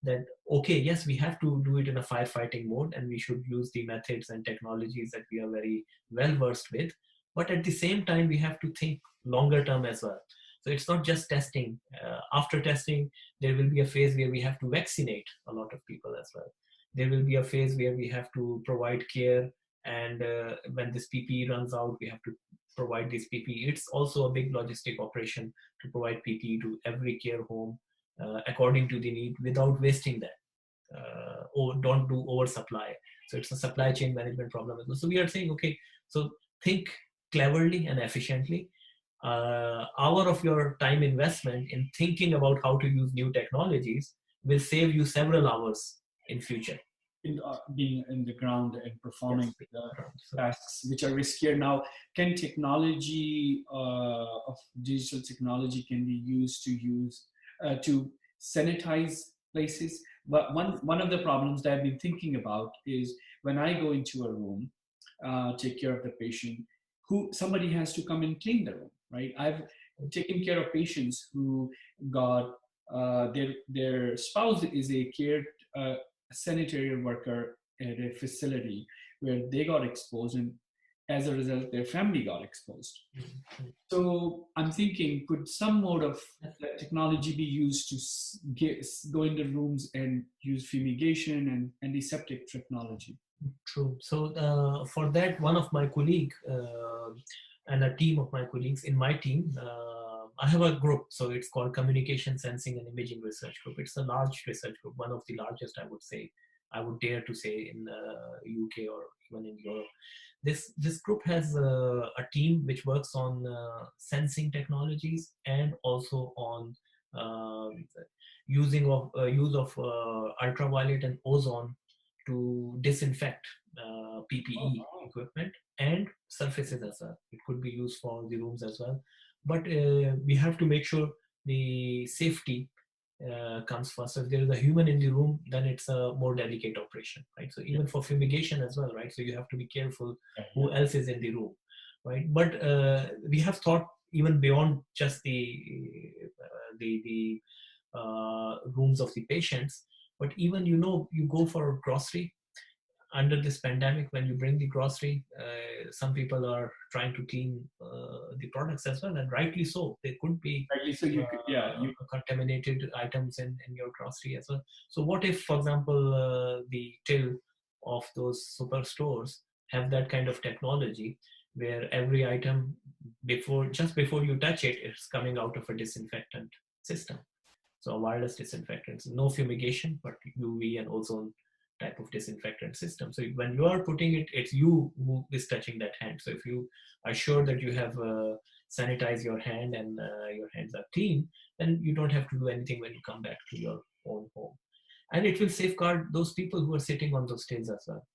that, okay, yes, we have to do it in a firefighting mode and we should use the methods and technologies that we are very well versed with. But at the same time, we have to think longer term as well. So it's not just testing. After testing, there will be a phase where we have to vaccinate a lot of people as well. There will be a phase where we have to provide care, and when this PPE runs out, we have to provide this PPE. It's also a big logistic operation to provide PPE to every care home according to the need without wasting that. Or don't do oversupply. So it's a supply chain management problem as well. So we are saying, okay, so think cleverly and efficiently. Hour of your time investment in thinking about how to use new technologies will save you several hours in future. In being in the ground and performing tasks which are riskier now. Can technology of digital technology can be used to sanitize places? But one of the problems that I've been thinking about is when I go into a room, take care of the patient, somebody has to come and clean the room, right? I've taken care of patients who got their spouse is a sanitary worker at a facility where they got exposed, and as a result, their family got exposed. Mm-hmm. So I'm thinking, could some mode of technology be used to go into rooms and use fumigation and antiseptic technology? True. So for that, one of my colleagues and a team of my colleagues in my team, I have a group. So it's called Communication, Sensing and Imaging Research Group. It's a large research group, one of the largest, I would dare to say, in the UK or even in Europe. This group has a team which works on sensing technologies and also on use of ultraviolet and ozone to disinfect PPE equipment and surfaces as well. It could be used for the rooms as well. But we have to make sure the safety comes first. So if there is a human in the room, then it's a more delicate operation, right? So even for fumigation as well, right? So you have to be careful who else is in the room, right? But we have thought even beyond just the rooms of the patients, but even, you go for grocery. Under this pandemic, when you bring the grocery, some people are trying to clean the products as well, and rightly so. There could be contaminated items in your grocery as well. So what if, for example, the till of those superstores have that kind of technology where every item, just before you touch it, it's coming out of a disinfectant system. So a wireless disinfectant, so no fumigation, but UV and ozone type of disinfectant system. So when you are putting it, it's you who is touching that hand. So if you are sure that you have sanitized your hand and your hands are clean, then you don't have to do anything when you come back to your own home. And it will safeguard those people who are sitting on those tails as well.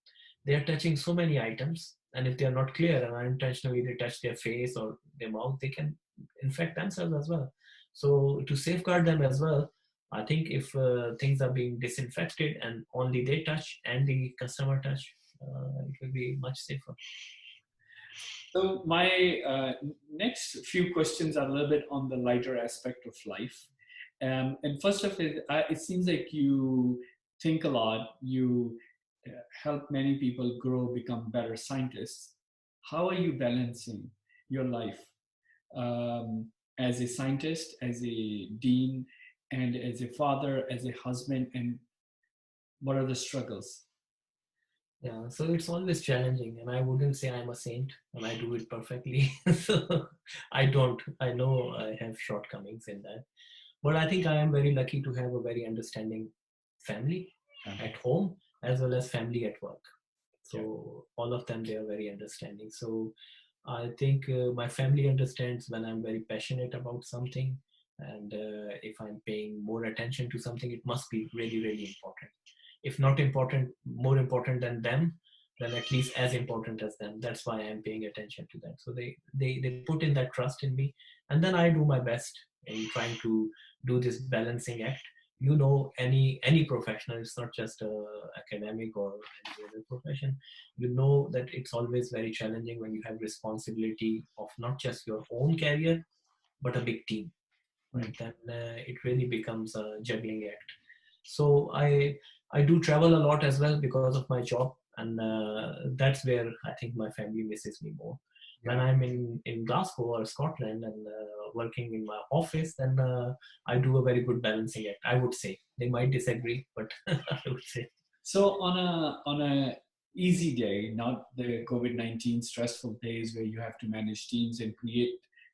They are touching so many items, and if they are not clear and unintentionally they touch their face or their mouth, they can infect themselves as well. So to safeguard them as well, I think if things are being disinfected and only they touch and the customer touch, it will be much safer. So my next few questions are a little bit on the lighter aspect of life. And first of it seems like you think a lot. You help many people grow, become better scientists. How are you balancing your life as a scientist, as a dean, and as a father, as a husband, and what are the struggles? Yeah, so it's always challenging, and I wouldn't say I'm a saint and I do it perfectly. So I don't. I know I have shortcomings in that, but I think I am very lucky to have a very understanding family at home as well as family at work. So all of them, they are very understanding. So I think my family understands when I'm very passionate about something, and if I'm paying more attention to something, it must be really, really important. If not important, more important than them, then at least as important as them. That's why I'm paying attention to that. So they put in that trust in me, and then I do my best in trying to do this balancing act. You know, any professional, it's not just academic or any other profession. You know that it's always very challenging when you have responsibility of not just your own career but a big team, right? Then it really becomes a juggling act. So I do travel a lot as well because of my job, and that's where I think my family misses me more. When I'm in Glasgow or Scotland and working in my office, then I do a very good balancing act, I would say. They might disagree, but I would say. So on a easy day, not the COVID-19 stressful days where you have to manage teams and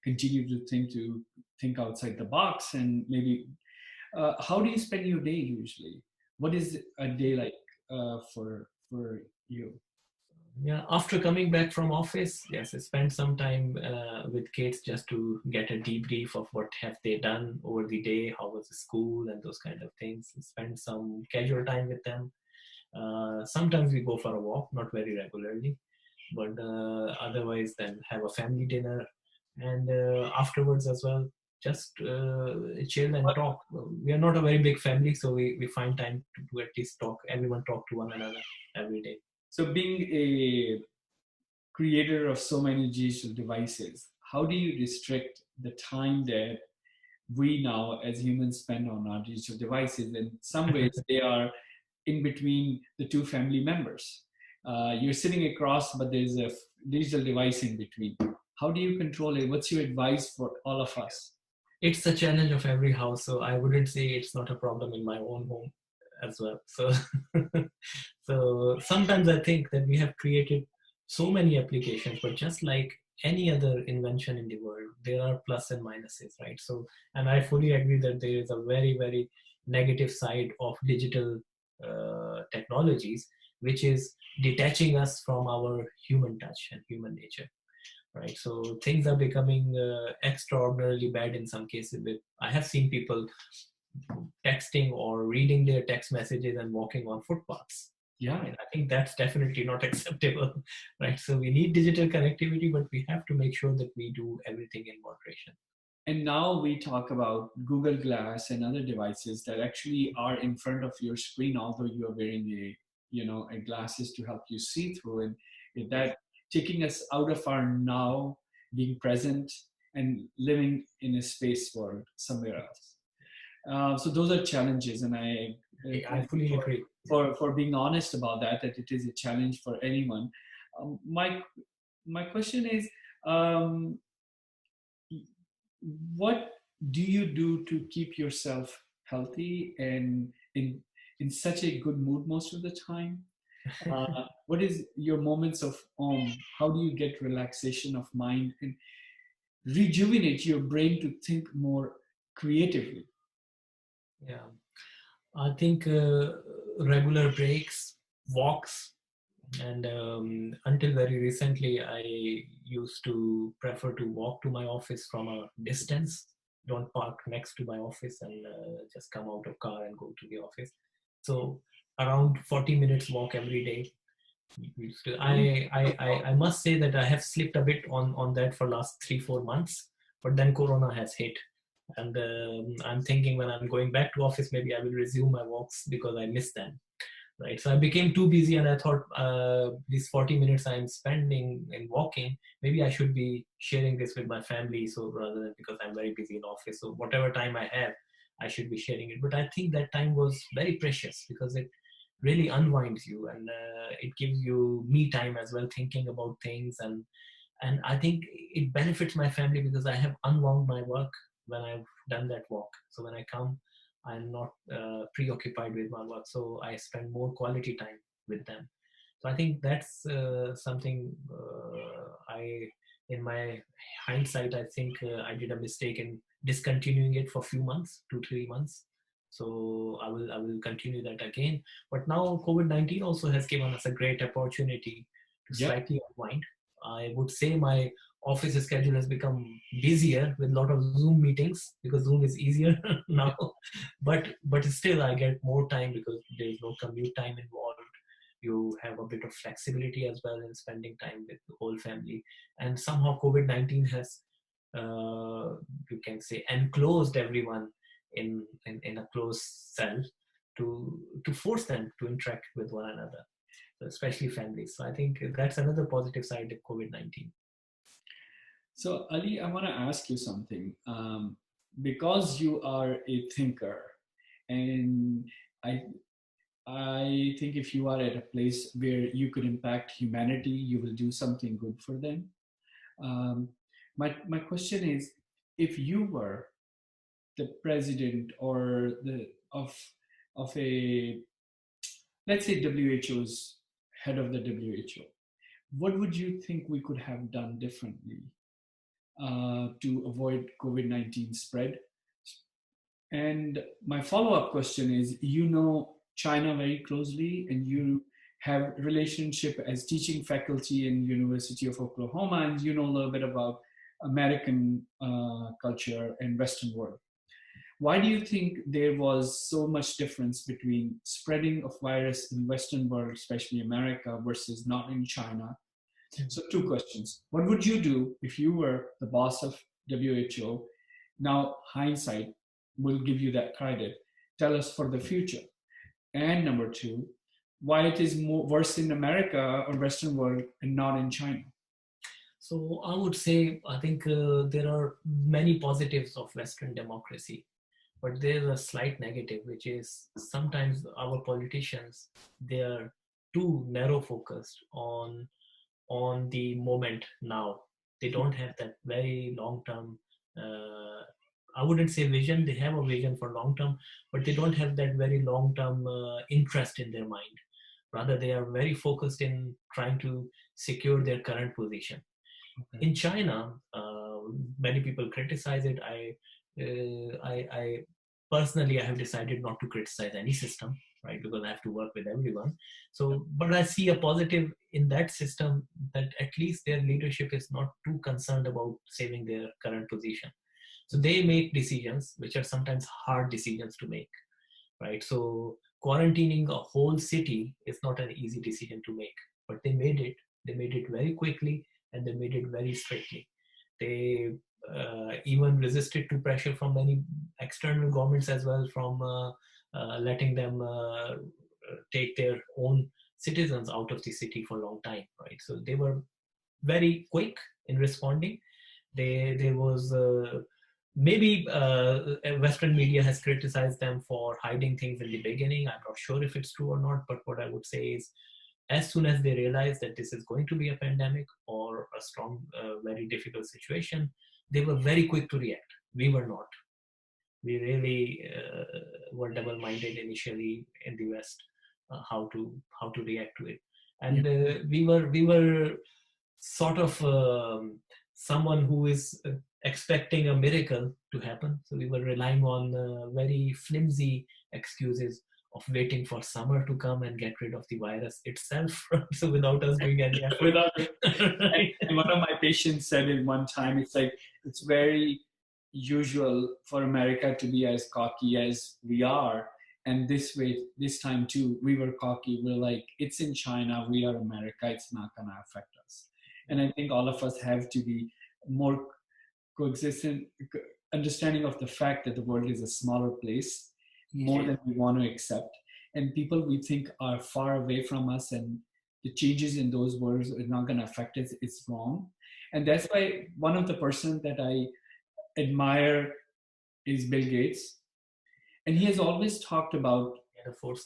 continue to think outside the box, and maybe how do you spend your day usually? What is a day like for you? Yeah, after coming back from office, yes, I spend some time with kids just to get a debrief of what have they done over the day, how was the school, and those kind of things. Spend some casual time with them. Sometimes we go for a walk, not very regularly, but otherwise then have a family dinner, and afterwards as well, just chill and talk. We are not a very big family, so we find time to at least talk. Everyone talk to one another every day. So being a creator of so many digital devices, how do you restrict the time that we now as humans spend on our digital devices? In some ways, they are in between the two family members. You're sitting across, but there's a digital device in between. How do you control it? What's your advice for all of us? It's a challenge of every house, so I wouldn't say it's not a problem in my own home as well. So, so sometimes I think that we have created so many applications, but just like any other invention in the world, there are plus and minuses, right? So, and I fully agree that there is a very, very negative side of digital technologies, which is detaching us from our human touch and human nature, right? So things are becoming extraordinarily bad in some cases. I have seen people texting or reading their text messages and walking on footpaths. Yeah, I mean, I think that's definitely not acceptable, right? So we need digital connectivity, but we have to make sure that we do everything in moderation. and now we talk about Google Glass and other devices that actually are in front of your screen, although you are wearing a glasses to help you see through, and that taking us out of our now, being present and living in a space world somewhere else. So those are challenges, and I fully agree. For being honest about that it is a challenge for anyone. My question is, um, what do you do to keep yourself healthy and in such a good mood most of the time? What is your moments of how do you get relaxation of mind and rejuvenate your brain to think more creatively? Yeah, I think regular breaks, walks, and until very recently, I used to prefer to walk to my office from a distance. Don't park next to my office and just come out of car and go to the office. So around 40 minutes walk every day. I must say that I have slipped a bit on that for last 3-4 months, but then Corona has hit, and I'm thinking when I'm going back to office, maybe I will resume my walks because I miss them. right? So I became too busy, and I thought these 40 minutes I'm spending in walking, maybe I should be sharing this with my family. So rather than, because I'm very busy in office, so whatever time I have, I should be sharing it. But I think that time was very precious because it really unwinds you, and it gives you me time as well, thinking about things. And I think it benefits my family because I have unwound my work when I've done that walk. So when I come, I'm not preoccupied with my work, so I spend more quality time with them. So I think that's something I, in my hindsight, I think I did a mistake in discontinuing it for a few months, 2-3 months. So I will continue that again. But now COVID-19 also has given us a great opportunity to Yeah. slightly unwind. I would say my office schedule has become busier with a lot of Zoom meetings because Zoom is easier now. But still, I get more time because there is no commute time involved. You have a bit of flexibility as well in spending time with the whole family. And somehow COVID-19 has, you can say, enclosed everyone in a closed cell to force them to interact with one another, especially families. So I think that's another positive side of COVID-19. So Ali, I want to ask you something. Because you are a thinker, and I I think if you are at a place where you could impact humanity, you will do something good for them. Um, my question is, if you were the president or the of a, let's say, WHO's head of the WHO, what would you think we could have done differently to avoid COVID-19 spread? And my follow-up question is, you know China very closely, and you have relationship as teaching faculty in University of Oklahoma, and you know a little bit about American culture and Western world. Why do you think there was so much difference between spreading of virus in Western world, especially America, versus not in China? So two questions. What would you do if you were the boss of WHO? Now, hindsight will give you that credit. Tell us for the future. And number two, why it is more worse in America or Western world and not in China? So I would say, I think there are many positives of Western democracy, but there's a slight negative, which is sometimes our politicians, they are too narrow focused on the moment now. They don't have that very long term, I wouldn't say vision. They have a vision for long term, but they don't have that very long term interest in their mind. Rather, they are very focused in trying to secure their current position. Okay. In China, many people criticize it. I personally, I have decided not to criticize any system, right? Because I have to work with everyone. So, but I see a positive in that system, that at least their leadership is not too concerned about saving their current position. So they make decisions which are sometimes hard decisions to make, right? So quarantining a whole city is not an easy decision to make, but they made it. They made it very quickly, and they made it very strictly. They even resisted to pressure from many external governments as well, from letting them take their own citizens out of the city for a long time, right? So they were very quick in responding. There was maybe Western media has criticized them for hiding things in the beginning. I'm not sure if it's true or not, but what I would say is, as soon as they realized that this is going to be a pandemic or a strong, very difficult situation, they were very quick to react. We were not. We really were double-minded initially in the West, how to react to it, and we were sort of someone who is expecting a miracle to happen. So we were relying on very flimsy excuses of waiting for summer to come and get rid of the virus itself. So without us doing any effort. Without it. And one of my patients said it one time, it's like, it's very usual for America to be as cocky as we are. And this time too, we were cocky. We're like, it's in China, we are America, it's not gonna affect us. And I think all of us have to be more coexistent, understanding of the fact that the world is a smaller place, more than we want to accept. and people we think are far away from us, and the changes in those words are not going to affect us, it's wrong. And that's why one of the person that I admire is Bill Gates. And he has always talked about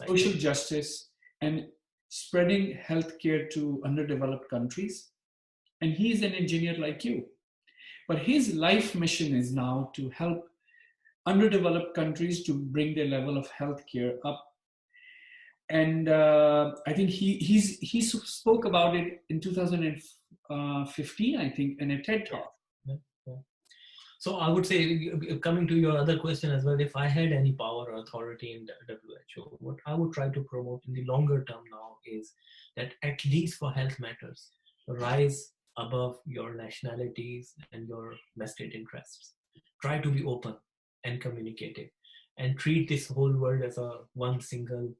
social justice and spreading healthcare to underdeveloped countries. And he's an engineer like you. But his life mission is now to help underdeveloped countries to bring their level of healthcare up. And I think he spoke about it in 2015, I think, in a TED Talk. Yeah. So I would say, coming to your other question as well, if I had any power or authority in WHO, what I would try to promote in the longer term now is that, at least for health matters, rise above your nationalities and your vested interests. Try to be open and communicative, and treat this whole world as a one single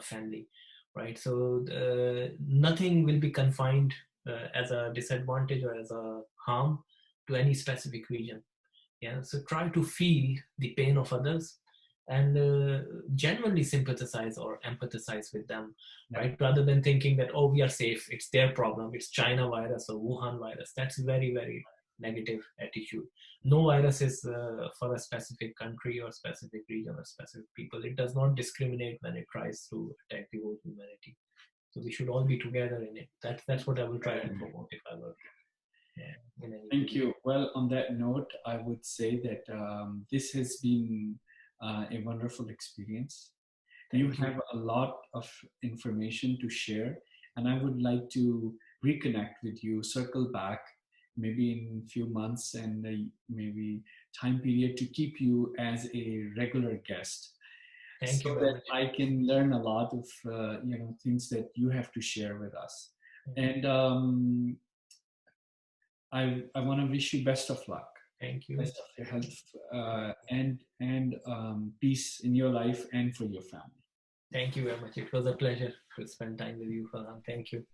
family, right? So nothing will be confined as a disadvantage or as a harm to any specific region. Yeah, so try to feel the pain of others and genuinely sympathize or empathize with them, right? Rather than thinking that, oh, we are safe, it's their problem, it's China virus or Wuhan virus. That's very, very negative attitude. No virus is for a specific country or specific region or specific people. It does not discriminate when it tries to attack the whole humanity. So we should all be together in it. That's what I will try to promote if I were. Thank you. Well, on that note, I would say that this has been a wonderful experience. You have a lot of information to share, and I would like to reconnect with you, circle back maybe in a few months and maybe time period to keep you as a regular guest. Thank you that I can learn a lot of things that you have to share with us. And I want to wish you best of luck. Thank you. Best of your health and peace in your life and for your family. Thank you very much. It was a pleasure to spend time with you, Farhan. Thank you.